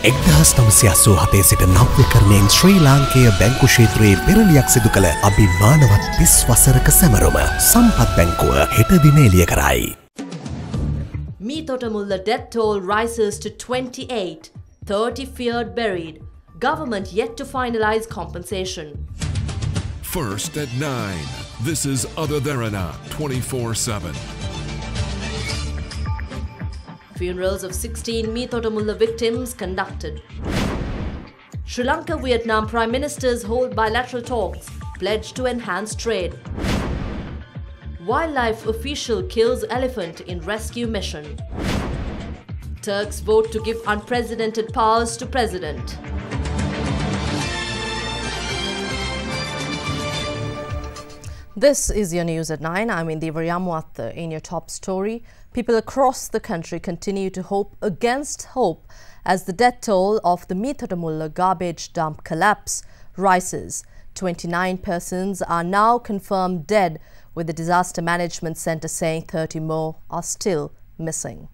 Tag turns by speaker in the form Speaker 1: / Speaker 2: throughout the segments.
Speaker 1: 1987 සිට නව්‍යකරණයෙන් ශ්‍රී ලාංකේය බැංකු ක්ෂේත්‍රයේ පෙරලියක් සිදු කළ අභිමානවත් 30 වසරක සැමරුම සම්පත් බැංකුව හෙට දින එළිය කරයි.
Speaker 2: Meethotamulla death toll rises to 28, 30 feared buried. Government yet to finalize compensation.
Speaker 3: First at 9. This is Other Derana 24/7.
Speaker 2: Funerals of 16 Meethotamulla victims conducted. Sri Lanka-Vietnam Prime Ministers hold bilateral talks, pledge to enhance trade. Wildlife official kills elephant in rescue mission. Turks vote to give unprecedented powers to president.
Speaker 4: This is your news at 9. I'm Indiva Yamwath. In your top story, people across the country continue to hope against hope as the death toll of the Meethotamulla garbage dump collapse rises. 29 persons are now confirmed dead, with the Disaster Management Centre saying 30 more are still missing.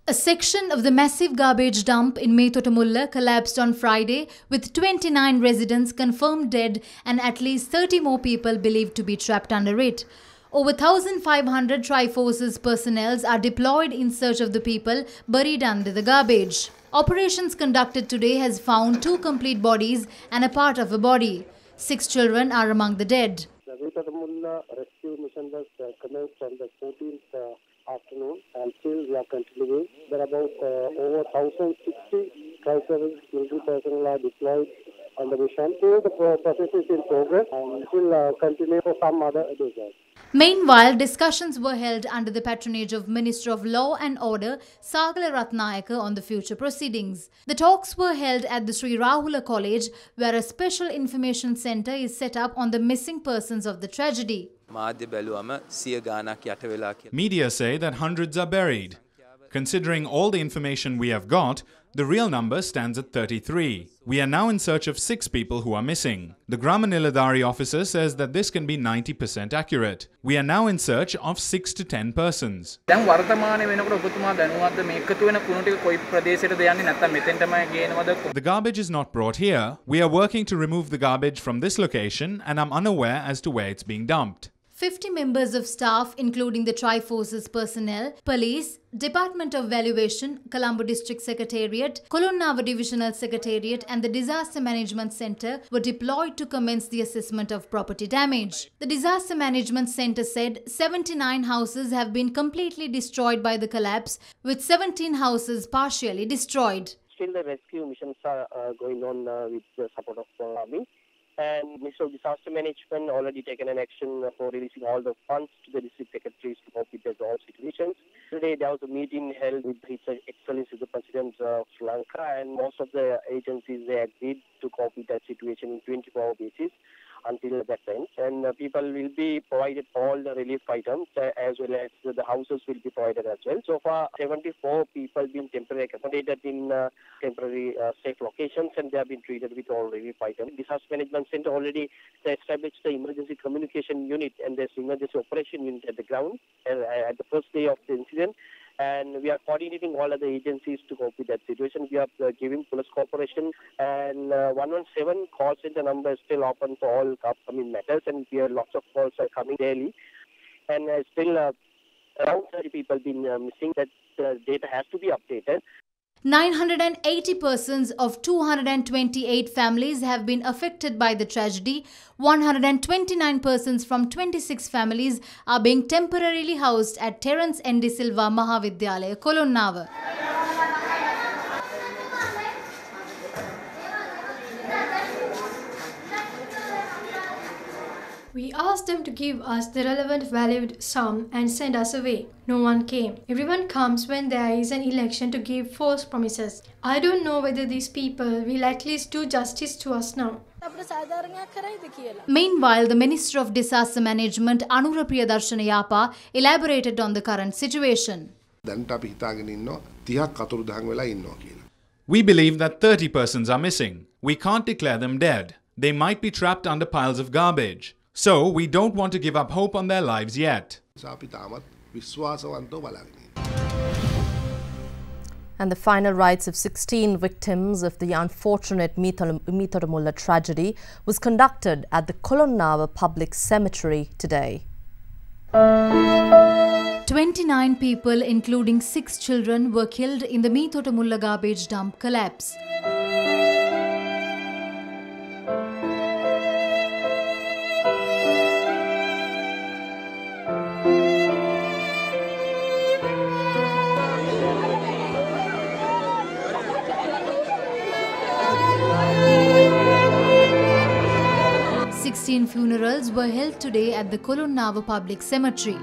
Speaker 5: A section of the massive garbage dump in Meethotamulla collapsed on Friday, with 29 residents confirmed dead and at least 30 more people believed to be trapped under it. Over 1,500 Tri-Forces personnel are deployed in search of the people buried under the garbage. Operations conducted today has found 2 complete bodies and a part of a body. 6 children are among the dead.
Speaker 6: The Meethotamulla rescue mission was commenced on the 14th afternoon, and still we are continuing. There are about over 1,060 Tri-Service military personnel are deployed on the mission. Still the process is in progress and will continue for some other days.
Speaker 5: Meanwhile, discussions were held under the patronage of Minister of Law and Order Sagala Ratnayaka on the future proceedings. The talks were held at the Sri Rahula College, where a special information centre is set up on the missing persons of the tragedy.
Speaker 7: Media say that hundreds are buried. Considering all the information we have got, the real number stands at 33. We are now in search of 6 people who are missing. The Gramaniladari officer says that this can be 90% accurate. We are now in search of 6 to 10 persons. The garbage is not brought here. We are working to remove the garbage from this location, and I'm unaware as to where it's being dumped.
Speaker 5: 50 members of staff, including the Tri-Forces personnel, police, Department of Valuation, Colombo District Secretariat, Kolonnava Divisional Secretariat and the Disaster Management Centre were deployed to commence the assessment of property damage. The Disaster Management Centre said 79 houses have been completely destroyed by the collapse, with 17 houses partially destroyed.
Speaker 6: Still the rescue missions are going on with the support of Army. And Minister of Disaster Management already taken an action for releasing all the funds to the district secretaries to cope with all situations. Today there was a meeting held with His Excellency the President of Sri Lanka, and most of the agencies they agreed to cope with that situation in 24-hour basis until that time. And people will be provided all the relief items as well as the houses will be provided as well. So far, 74 people been temporarily accommodated in temporary safe locations, and they have been treated with all relief items. Disaster Management Centre already established the emergency communication unit and there's emergency operation unit at the ground at the first day of the incident. And we are coordinating all other agencies to cope with that situation. We are giving police cooperation, and 117 call center number is still open for all upcoming matters, and we have lots of calls are coming daily. And still around 30 people been missing. That data has to be updated.
Speaker 5: 980 persons of 228 families have been affected by the tragedy. 129 persons from 26 families are being temporarily housed at Terence N. De Silva Mahavidyalaya, Kolonnava.
Speaker 8: We asked them to give us the relevant valued sum and send us away. No one came. Everyone comes when there is an election to give false promises. I don't know whether these people will at least do justice to us now.
Speaker 5: Meanwhile, the Minister of Disaster Management, Anura Priyadarshana Yapa, elaborated on the current situation.
Speaker 7: We believe that 30 persons are missing. We can't declare them dead. They might be trapped under piles of garbage. So, we don't want to give up hope on their lives yet.
Speaker 4: And the final rites of 16 victims of the unfortunate Meethotamulla tragedy was conducted at the Kolonnawa Public Cemetery today.
Speaker 5: 29 people, including 6 children, were killed in the Meethotamulla garbage dump collapse. Funerals were held today at the Kolonnawa Public Cemetery.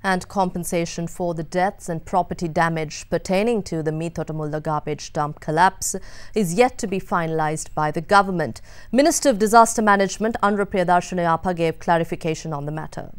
Speaker 4: And compensation for the deaths and property damage pertaining to the Meethotamulla garbage dump collapse is yet to be finalized by the government. Minister of Disaster Management Anura Priyadarshana gave clarification on the matter.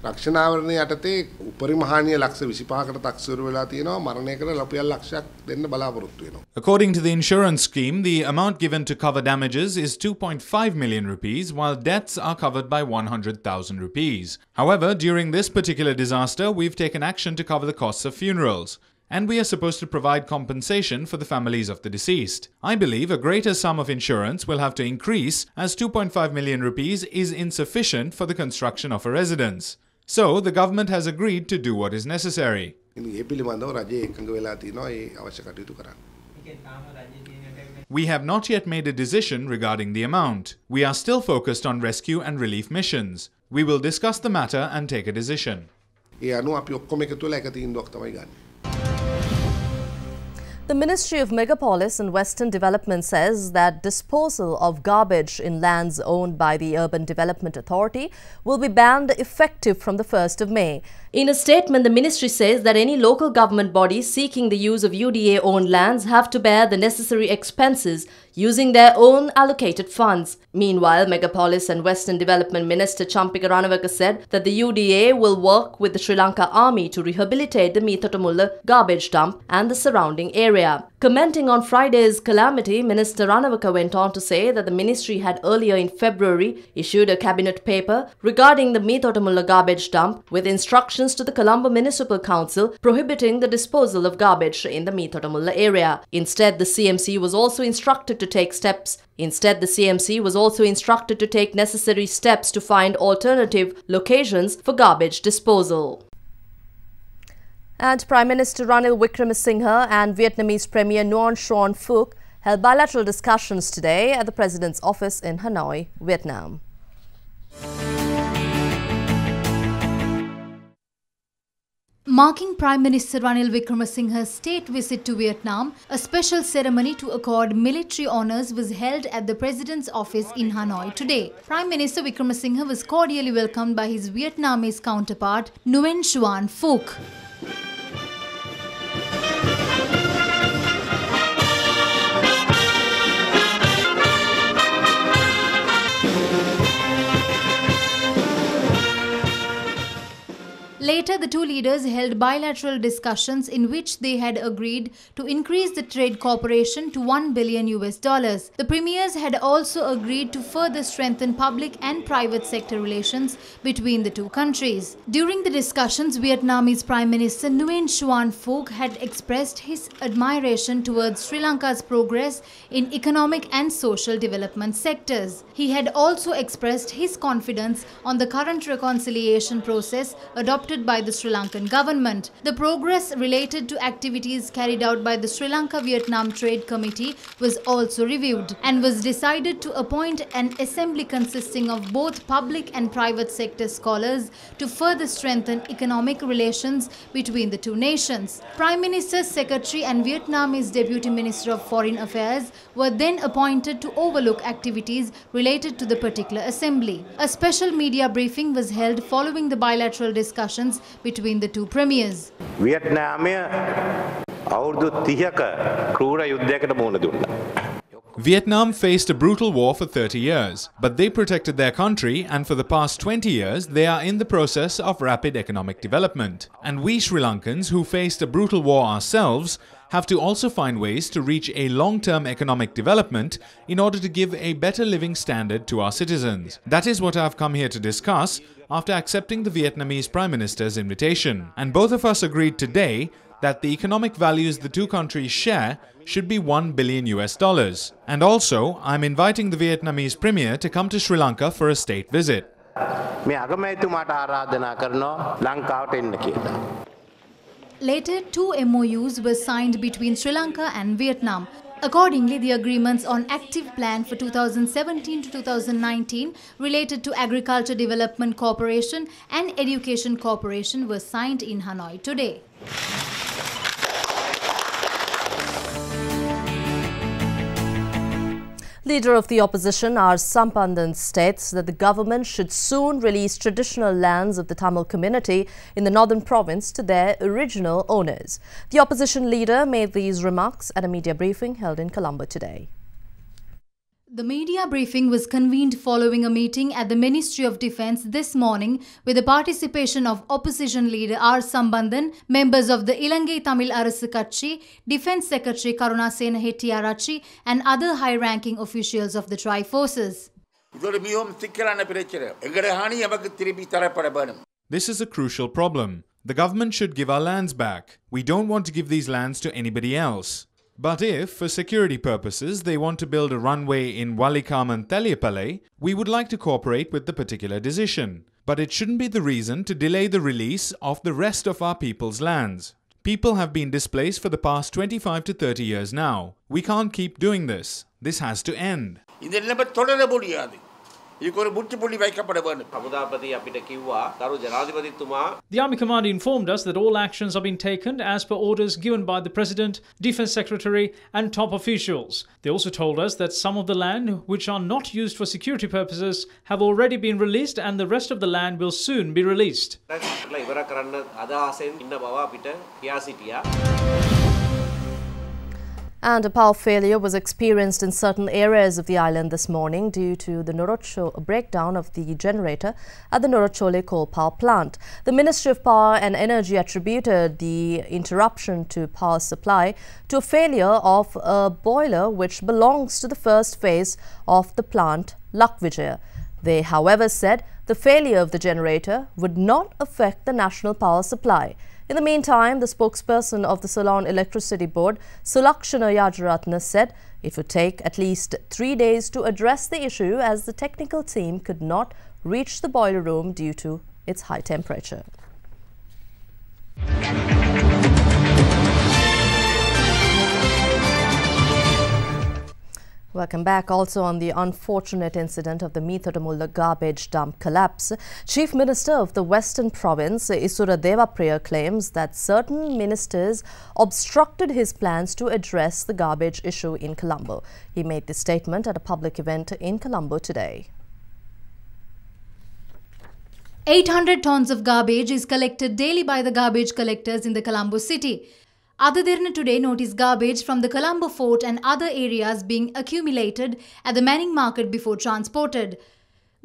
Speaker 9: රක්ෂණාවරණය යටතේ උපරිම හානිය ලක්ෂ 25කට තක්සේරු වෙලා තියෙනවා මරණයකට රුපියල් ලක්ෂයක් දෙන්න බලාපොරොත්තු වෙනවා.
Speaker 7: According to the insurance scheme, the amount given to cover damages is 2.5 million rupees, while deaths are covered by 100,000 rupees. However, during this particular disaster, we've taken action to cover the costs of funerals, and we are supposed to provide compensation for the families of the deceased. I believe a greater sum of insurance will have to increase, as 2.5 million rupees is insufficient for the construction of a residence. So, the government has agreed to do what is necessary. We have not yet made a decision regarding the amount. We are still focused on rescue and relief missions. We will discuss the matter and take a decision.
Speaker 4: The Ministry of Megapolis and Western Development says that disposal of garbage in lands owned by the Urban Development Authority will be banned effective from the 1st of May.
Speaker 2: In a statement, the ministry says that any local government bodies seeking the use of UDA-owned lands have to bear the necessary expenses using their own allocated funds. Meanwhile, Megapolis and Western Development Minister Champika Ranawaka said that the UDA will work with the Sri Lanka Army to rehabilitate the Meethotamulla garbage dump and the surrounding area. Commenting on Friday's calamity, Minister Ranawaka went on to say that the ministry had earlier in February issued a cabinet paper regarding the Meethotamulla garbage dump with instructions to the Colombo Municipal Council prohibiting the disposal of garbage in the Meethotamulla area. Instead, the CMC was also instructed to take necessary steps to find alternative locations for garbage disposal.
Speaker 4: And Prime Minister Ranil Wickremesinghe and Vietnamese Premier Nguyen Xuan Phuc held bilateral discussions today at the President's office in Hanoi, Vietnam.
Speaker 5: Marking Prime Minister Ranil Wickremesinghe's state visit to Vietnam, a special ceremony to accord military honours was held at the President's office in Hanoi today. Prime Minister Wickremesinghe was cordially welcomed by his Vietnamese counterpart Nguyen Xuan Phuc. the two leaders held bilateral discussions in which they had agreed to increase the trade cooperation to $1 billion. The premiers had also agreed to further strengthen public and private sector relations between the two countries. During the discussions, Vietnamese Prime Minister Nguyen Xuan Phuc had expressed his admiration towards Sri Lanka's progress in economic and social development sectors. He had also expressed his confidence on the current reconciliation process adopted by the Sri Lankan government. The progress related to activities carried out by the Sri Lanka-Vietnam Trade Committee was also reviewed, and was decided to appoint an assembly consisting of both public and private sector scholars to further strengthen economic relations between the two nations. Prime Minister's Secretary and Vietnamese Deputy Minister of Foreign Affairs were then appointed to overlook activities related to the particular assembly. A special media briefing was held following the bilateral discussions between the two premiers.
Speaker 7: Vietnam faced a brutal war for 30 years, but they protected their country, and for the past 20 years they are in the process of rapid economic development. And we Sri Lankans, who faced a brutal war ourselves, have to also find ways to reach a long-term economic development in order to give a better living standard to our citizens. That is what I have come here to discuss after accepting the Vietnamese Prime Minister's invitation. And both of us agreed today that the economic values the two countries share should be $1 billion. And also, I'm inviting the Vietnamese Premier to come to Sri Lanka for a state visit.
Speaker 5: Later, two MOUs were signed between Sri Lanka and Vietnam. Accordingly, the agreements on active plan for 2017 to 2019 related to agriculture development cooperation and education cooperation were signed in Hanoi today.
Speaker 4: Leader of the opposition, R. Sampandan, states that the government should soon release traditional lands of the Tamil community in the northern province to their original owners. The opposition leader made these remarks at a media briefing held in Colombo today.
Speaker 5: The media briefing was convened following a meeting at the Ministry of Defence this morning with the participation of opposition leader R. Sambandan, members of the Ilangai Tamil Arasu Katchi, Defence Secretary Karunasena Hettiarachchi and other high-ranking officials of the Tri-Forces.
Speaker 7: This is a crucial problem. The government should give our lands back. We don't want to give these lands to anybody else. But if, for security purposes, they want to build a runway in Walikam and Teliapalai, we would like to cooperate with the particular decision. But it shouldn't be the reason to delay the release of the rest of our people's lands. People have been displaced for the past 25 to 30 years now. We can't keep doing this. This has to end.
Speaker 10: The Army Commander informed us that all actions are being taken as per orders given by the President, Defence Secretary and top officials. They also told us that some of the land which are not used for security purposes have already been released and the rest of the land will soon be released.
Speaker 4: And a power failure was experienced in certain areas of the island this morning due to the breakdown of the generator at the Norochole coal power plant. The Ministry of Power and Energy attributed the interruption to power supply to a failure of a boiler which belongs to the first phase of the plant, Lakvijaya. They, however, said the failure of the generator would not affect the national power supply. In the meantime, the spokesperson of the Ceylon Electricity Board, Sulakshana Yajaratna, said it would take at least 3 days to address the issue as the technical team could not reach the boiler room due to its high temperature. Welcome back. Also on the unfortunate incident of the Meethotamulla garbage dump collapse, Chief Minister of the Western Province, Isura Devapriya, claims that certain ministers obstructed his plans to address the garbage issue in Colombo. He made this statement at a public event in Colombo today.
Speaker 5: 800 tons of garbage is collected daily by the garbage collectors in the Colombo city. Derana today noticed garbage from the Colombo fort and other areas being accumulated at the Manning market before transported.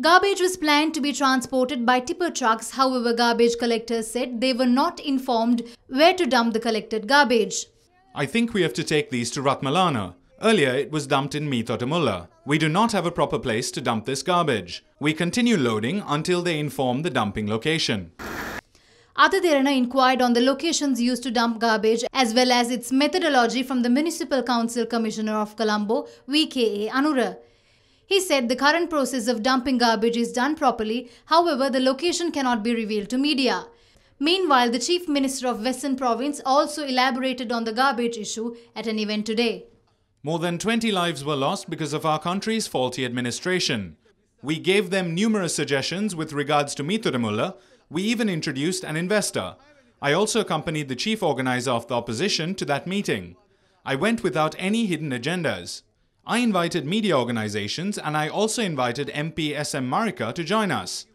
Speaker 5: Garbage was planned to be transported by tipper trucks. However, garbage collectors said they were not informed where to dump the collected garbage.
Speaker 7: I think we have to take these to Ratmalana. Earlier, it was dumped in Meethotamulla. We do not have a proper place to dump this garbage. We continue loading until they inform the dumping location.
Speaker 5: Derana inquired on the locations used to dump garbage as well as its methodology from the Municipal Council Commissioner of Colombo, VKA Anura. He said the current process of dumping garbage is done properly, however, the location cannot be revealed to media. Meanwhile, the Chief Minister of Western Province also elaborated on the garbage issue at an event today.
Speaker 7: More than 20 lives were lost because of our country's faulty administration. We gave them numerous suggestions with regards to Meethotamulla. We even introduced an investor. I also accompanied the chief organizer of the opposition to that meeting. I went without any hidden agendas. I invited media organizations and I also invited MP SM Marika to join us.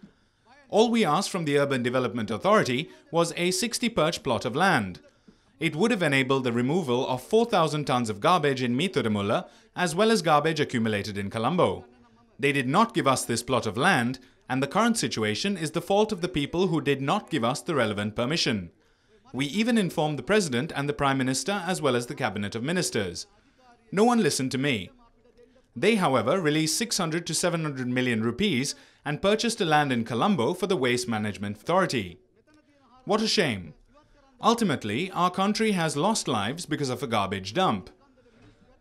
Speaker 7: All we asked from the Urban Development Authority was a 60-perch plot of land. It would have enabled the removal of 4,000 tons of garbage in Meethotamulla as well as garbage accumulated in Colombo. They did not give us this plot of land, and the current situation is the fault of the people who did not give us the relevant permission. We even informed the President and the Prime Minister as well as the Cabinet of Ministers. No one listened to me. They, however, released 600 to 700 million rupees and purchased a land in Colombo for the Waste Management Authority. What a shame. Ultimately, our country has lost lives because of a garbage dump.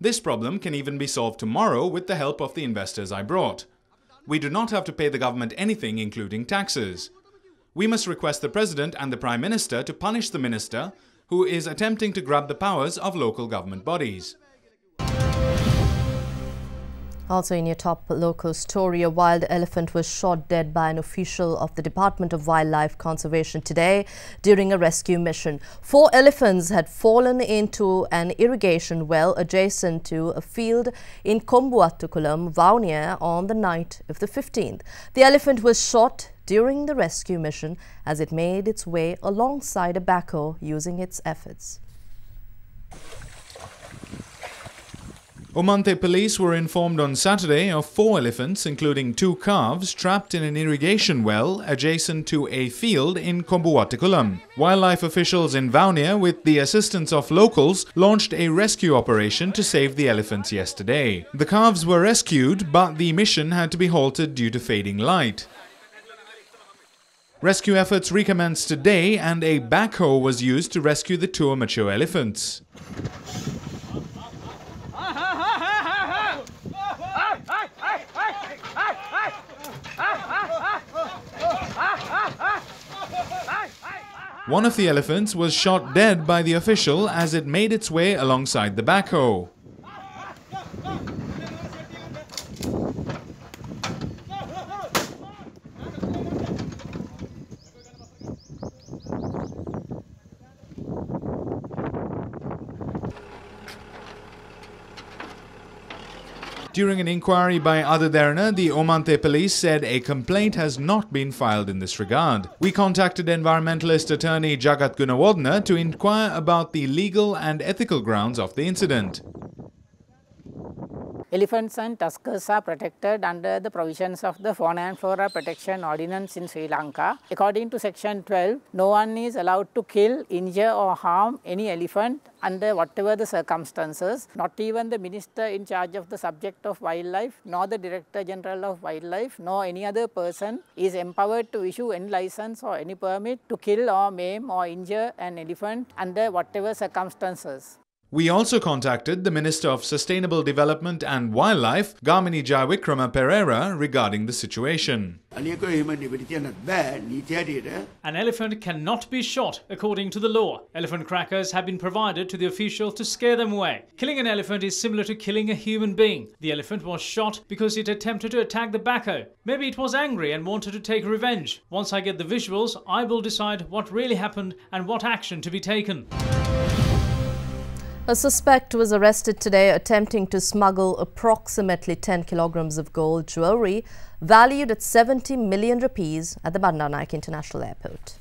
Speaker 7: This problem can even be solved tomorrow with the help of the investors I brought. We do not have to pay the government anything, including taxes. We must request the President and the Prime Minister to punish the Minister who is attempting to grab the powers of local government bodies.
Speaker 4: Also in your top local story, a wild elephant was shot dead by an official of the Department of Wildlife Conservation today during a rescue mission. 4 elephants had fallen into an irrigation well adjacent to a field in Kombuattukulam, Vaunia on the night of the 15th. The elephant was shot during the rescue mission as it made its way alongside a backhoe using its efforts.
Speaker 7: Omante police were informed on Saturday of 4 elephants, including 2 calves, trapped in an irrigation well adjacent to a field in Kombuattukulam. Wildlife officials in Vaunia, with the assistance of locals, launched a rescue operation to save the elephants yesterday. The calves were rescued, but the mission had to be halted due to fading light. Rescue efforts recommenced today and a backhoe was used to rescue the 2 mature elephants. One of the elephants was shot dead by the official as it made its way alongside the backhoe. During an inquiry by Derana, the Omante police said a complaint has not been filed in this regard. We contacted environmentalist attorney Jagat Gunawardena to inquire about the legal and ethical grounds of the incident.
Speaker 11: Elephants and tuskers are protected under the provisions of the Fauna and Flora Protection Ordinance in Sri Lanka. According to Section 12, no one is allowed to kill, injure or harm any elephant under whatever the circumstances. Not even the minister in charge of the subject of wildlife, nor the Director General of Wildlife, nor any other person is empowered to issue any license or any permit to kill or maim or injure an elephant under whatever circumstances.
Speaker 7: We also contacted the Minister of Sustainable Development and Wildlife, Gamini Jayawikrama Pereira, regarding the situation.
Speaker 10: An elephant cannot be shot according to the law. Elephant crackers have been provided to the official to scare them away. Killing an elephant is similar to killing a human being. The elephant was shot because it attempted to attack the backhoe. Maybe it was angry and wanted to take revenge. Once I get the visuals, I will decide what really happened and what action to be taken.
Speaker 4: A suspect was arrested today attempting to smuggle approximately 10 kilograms of gold jewellery valued at 70 million rupees at the Bandaranaike International Airport.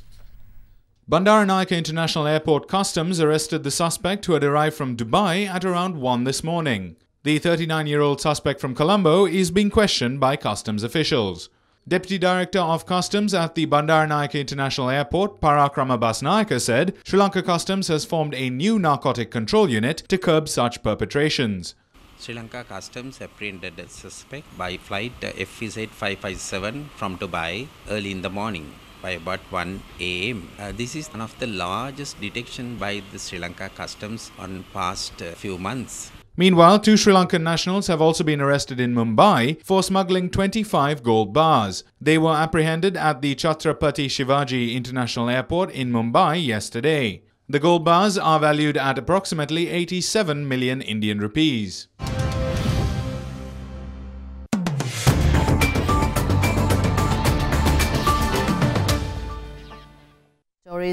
Speaker 7: Bandaranaike International Airport Customs arrested the suspect who had arrived from Dubai at around 1 this morning. The 39-year-old suspect from Colombo is being questioned by customs officials. Deputy Director of Customs at the Bandaranaike International Airport, Parakrama Basnayaka, said Sri Lanka Customs has formed a new narcotic control unit to curb such perpetrations.
Speaker 12: Sri Lanka Customs apprehended a suspect by flight FZ 557 from Dubai early in the morning by about 1 a.m. This is one of the largest detection by the Sri Lanka Customs on past few months.
Speaker 7: Meanwhile, 2 Sri Lankan nationals have also been arrested in Mumbai for smuggling 25 gold bars. They were apprehended at the Chhatrapati Shivaji International Airport in Mumbai yesterday. The gold bars are valued at approximately 87 million Indian rupees.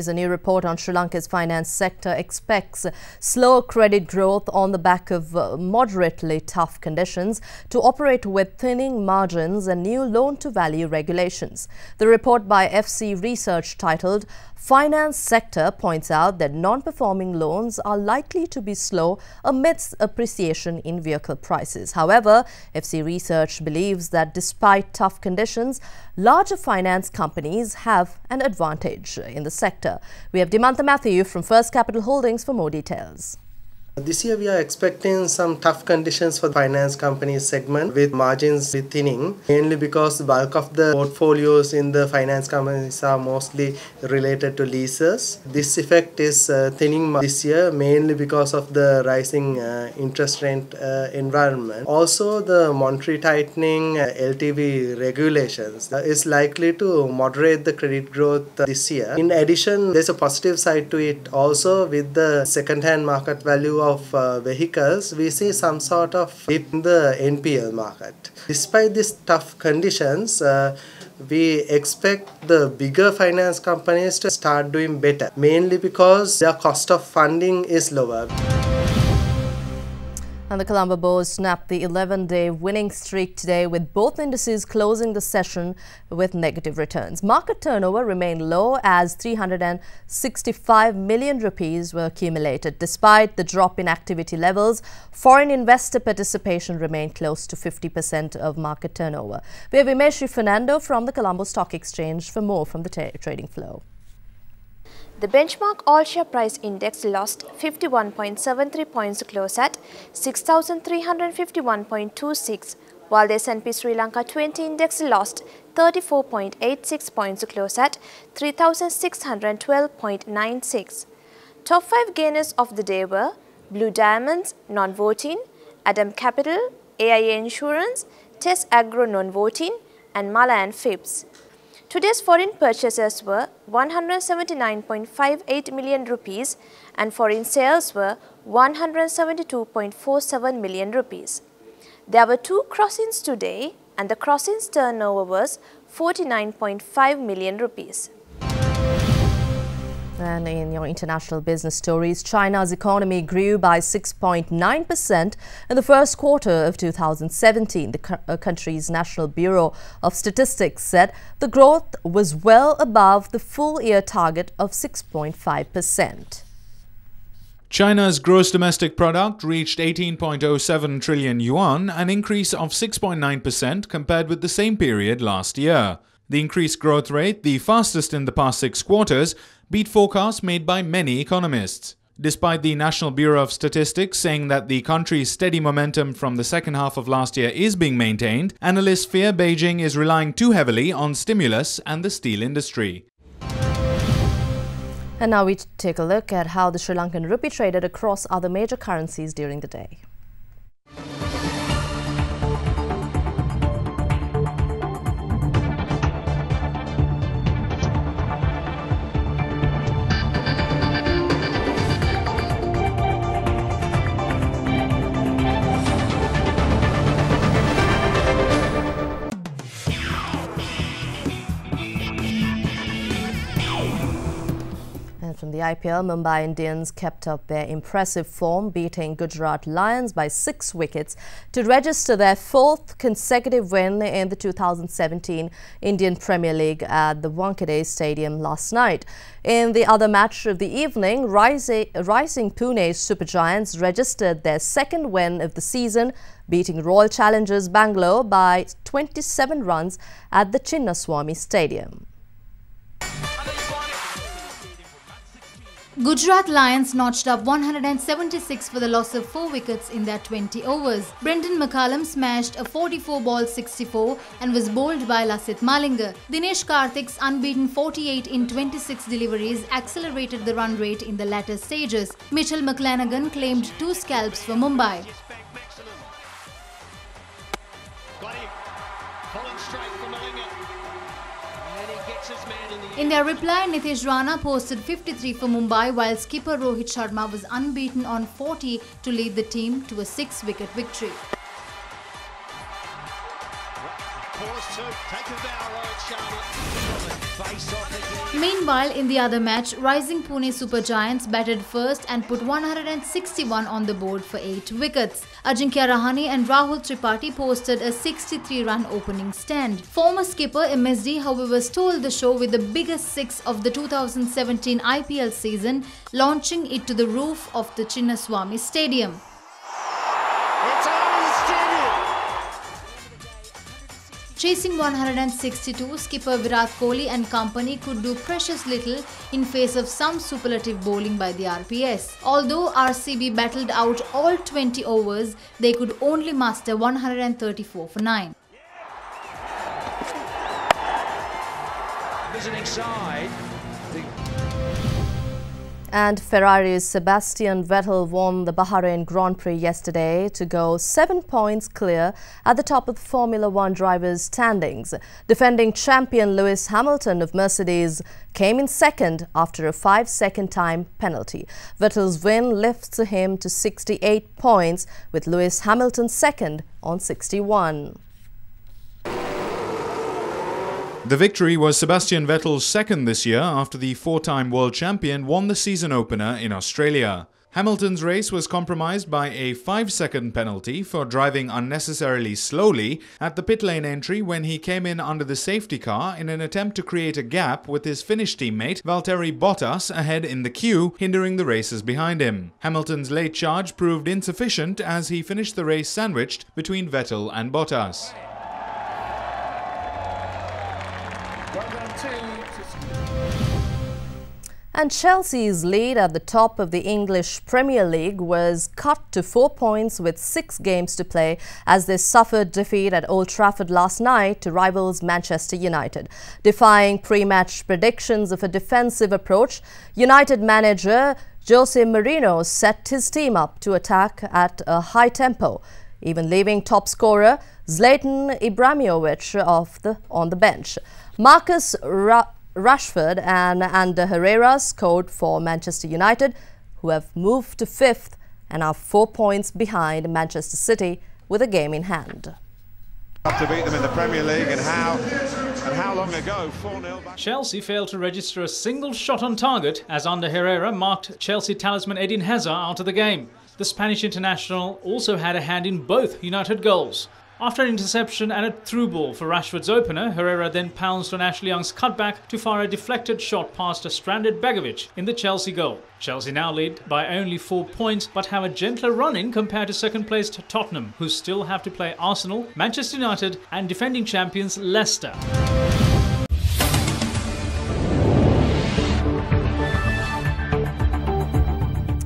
Speaker 4: A new report on Sri Lanka's finance sector expects slower credit growth on the back of moderately tough conditions to operate with thinning margins and new loan-to-value regulations. The report by FC Research titled Finance Sector points out that non-performing loans are likely to be slow amidst appreciation in vehicle prices. However, FC Research believes that despite tough conditions, larger finance companies have an advantage in the sector. We have Dimantha Matthew from First Capital Holdings for more details.
Speaker 13: This year we are expecting some tough conditions for the finance companies segment with margins thinning, mainly because the bulk of the portfolios in the finance companies are mostly related to leases. This effect is thinning this year mainly because of the rising interest rate environment. Also, the monetary tightening LTV regulations is likely to moderate the credit growth this year. In addition, there's a positive side to it also with the second-hand market value of vehicles. We see some sort of dip in the NPL market. Despite these tough conditions, we expect the bigger finance companies to start doing better, mainly because their cost of funding is lower.
Speaker 4: And the Colombo Bourse snapped the 11-day winning streak today, with both indices closing the session with negative returns. Market turnover remained low as 365 million rupees were accumulated. Despite the drop in activity levels, foreign investor participation remained close to 50% of market turnover. We have Imeshri Fernando from the Colombo Stock Exchange for more from the trading flow.
Speaker 14: The benchmark all-share price index lost 51.73 points to close at 6,351.26, while the S&P Sri Lanka 20 index lost 34.86 points to close at 3,612.96. Top 5 gainers of the day were Blue Diamonds non-voting, Adam Capital, AIA Insurance, Tess Agro non-voting, and Malayan Phipps. Today's foreign purchases were 179.58 million rupees and foreign sales were 172.47 million rupees. There were 2 crossings today and the crossings turnover was 49.5 million rupees.
Speaker 4: And in your international business stories, China's economy grew by 6.9% in the first quarter of 2017. The country's National Bureau of Statistics said the growth was well above the full-year target of 6.5%.
Speaker 7: China's gross domestic product reached 18.07 trillion yuan, an increase of 6.9% compared with the same period last year. The increased growth rate, the fastest in the past 6 quarters, beat forecasts made by many economists. Despite the National Bureau of Statistics saying that the country's steady momentum from the second half of last year is being maintained, analysts fear Beijing is relying too heavily on stimulus and the steel industry.
Speaker 4: And now we take a look at how the Sri Lankan rupee traded across other major currencies during the day. From the IPL, Mumbai Indians kept up their impressive form, beating Gujarat Lions by 6 wickets to register their 4th consecutive win in the 2017 Indian Premier League at the Wankhede Stadium last night. In the other match of the evening, rising Pune Super Giants registered their 2nd win of the season, beating Royal Challengers Bangalore by 27 runs at the Chinnaswamy Stadium.
Speaker 5: Gujarat Lions notched up 176 for the loss of 4 wickets in their 20 overs. Brendan McCullum smashed a 44-ball 64 and was bowled by Lasith Malinga. Dinesh Karthik's unbeaten 48 in 26 deliveries accelerated the run rate in the latter stages. Mitchell McClenaghan claimed 2 scalps for Mumbai. In their reply, Nitish Rana posted 53 for Mumbai, while skipper Rohit Sharma was unbeaten on 40 to lead the team to a 6-wicket victory. Meanwhile, in the other match, rising Pune Super Giants batted first and put 161 on the board for 8 wickets. Ajinkya Rahane and Rahul Tripathi posted a 63-run opening stand. Former skipper MSD, however, stole the show with the biggest 6 of the 2017 IPL season, launching it to the roof of the Chinnaswamy Stadium. Chasing 162, skipper Virat Kohli and company could do precious little in face of some superlative bowling by the RPS. Although RCB battled out all 20 overs, they could only muster 134 for 9.
Speaker 15: Visiting side.
Speaker 4: And Ferrari's Sebastian Vettel won the Bahrain Grand Prix yesterday to go 7 points clear at the top of the Formula One drivers' standings. Defending champion Lewis Hamilton of Mercedes came in second after a 5-second time penalty. Vettel's win lifts him to 68 points, with Lewis Hamilton second on 61.
Speaker 7: The victory was Sebastian Vettel's second this year after the 4-time world champion won the season opener in Australia. Hamilton's race was compromised by a 5-second penalty for driving unnecessarily slowly at the pit lane entry when he came in under the safety car in an attempt to create a gap with his Finnish teammate Valtteri Bottas ahead in the queue, hindering the racers behind him. Hamilton's late charge proved insufficient as he finished the race sandwiched between Vettel and Bottas.
Speaker 4: And Chelsea's lead at the top of the English Premier League was cut to 4 points with 6 games to play as they suffered defeat at Old Trafford last night to rivals Manchester United. Defying pre-match predictions of a defensive approach, United manager Jose Mourinho set his team up to attack at a high tempo, even leaving top scorer Zlatan Ibrahimovic on the bench. Marcus Rashford and Ander Herrera scored for Manchester United, who have moved to 5th and are 4 points behind Manchester City with a game in hand.
Speaker 15: To beat them in the Premier League, and how long ago? 4-0.
Speaker 10: Chelsea failed to register a single shot on target as Ander Herrera marked Chelsea talisman Eden Hazard out of the game. The Spanish international also had a hand in both United goals. After an interception and a through ball for Rashford's opener, Herrera then pounced on Ashley Young's cutback to fire a deflected shot past a stranded Begovic in the Chelsea goal. Chelsea now lead by only 4 points but have a gentler run-in compared to second-placed Tottenham, who still have to play Arsenal, Manchester United and defending champions Leicester.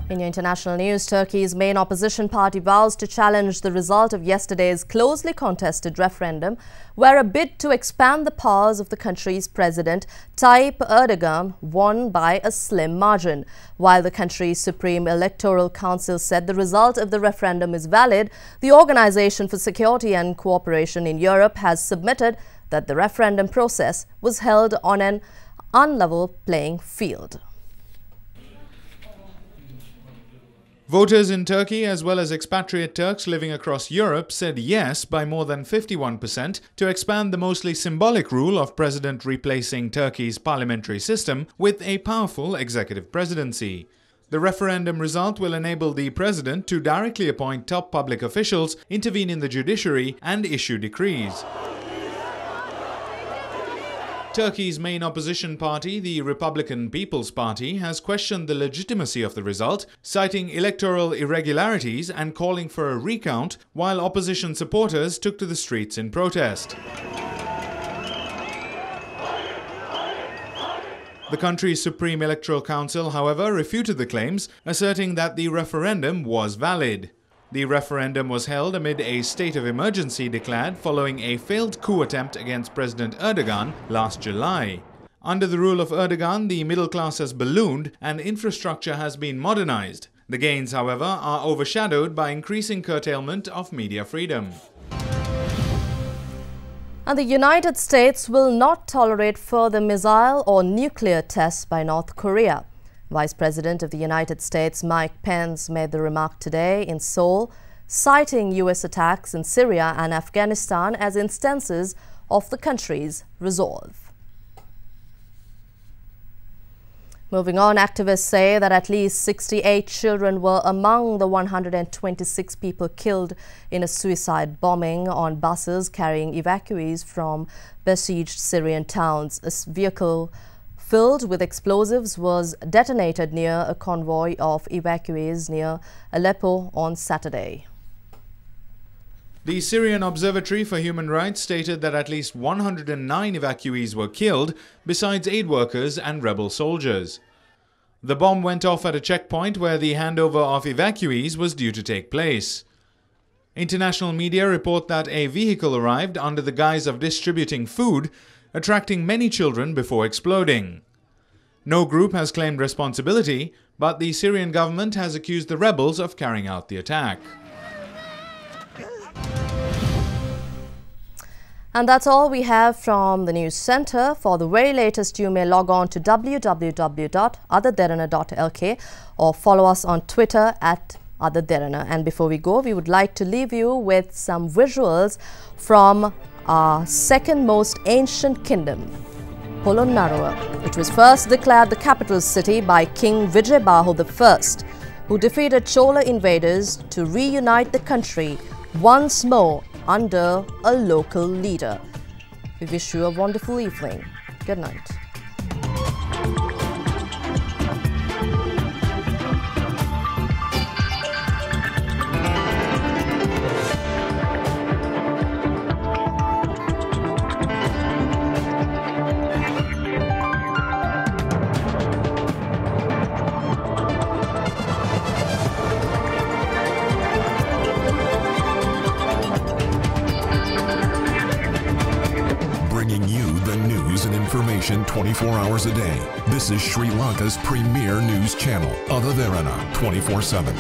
Speaker 4: In your international news, Turkey's main opposition party vows to challenge the result of yesterday's closely contested referendum, where a bid to expand the powers of the country's president, Tayyip Erdogan, won by a slim margin. While the country's Supreme Electoral Council said the result of the referendum is valid, the Organization for Security and Cooperation in Europe has submitted that the referendum process was held on an unlevel playing field.
Speaker 7: Voters in Turkey, as well as expatriate Turks living across Europe, said yes by more than 51% to expand the mostly symbolic rule of president replacing Turkey's parliamentary system with a powerful executive presidency. The referendum result will enable the president to directly appoint top public officials, intervene in the judiciary, and issue decrees. Turkey's main opposition party, the Republican People's Party, has questioned the legitimacy of the result, citing electoral irregularities and calling for a recount, while opposition supporters took to the streets in protest. The country's Supreme Electoral Council, however, refuted the claims, asserting that the referendum was valid. The referendum was held amid a state of emergency declared following a failed coup attempt against President Erdogan last July. Under the rule of Erdogan, the middle class has ballooned and infrastructure has been modernized. The gains, however, are overshadowed by increasing curtailment of media freedom.
Speaker 4: And the United States will not tolerate further missile or nuclear tests by North Korea. Vice President of the United States Mike Pence made the remark today in Seoul, citing U.S. attacks in Syria and Afghanistan as instances of the country's resolve. Moving on, activists say that at least 68 children were among the 126 people killed in a suicide bombing on buses carrying evacuees from besieged Syrian towns. A vehicle filled with explosives was detonated near a convoy of evacuees near Aleppo on Saturday.
Speaker 7: The Syrian Observatory for Human Rights stated that at least 109 evacuees were killed, besides aid workers and rebel soldiers. The bomb went off at a checkpoint where the handover of evacuees was due to take place. International media report that a vehicle arrived under the guise of distributing food, attracting many children before exploding. No group has claimed responsibility, but the Syrian government has accused the rebels of carrying out the attack.
Speaker 4: And that's all we have from the News Centre. For the very latest, you may log on to www.otherderana.lk or follow us on Twitter @otherderana. And before we go, we would like to leave you with some visuals from our second most ancient kingdom, Polonnaruwa, which was first declared the capital city by King Vijayabahu I, who defeated Chola invaders to reunite the country once more under a local leader. We wish you a wonderful evening. Good night.
Speaker 3: Bringing you the news and information 24 hours a day. This is Sri Lanka's premier news channel, Other Derana, 24/7.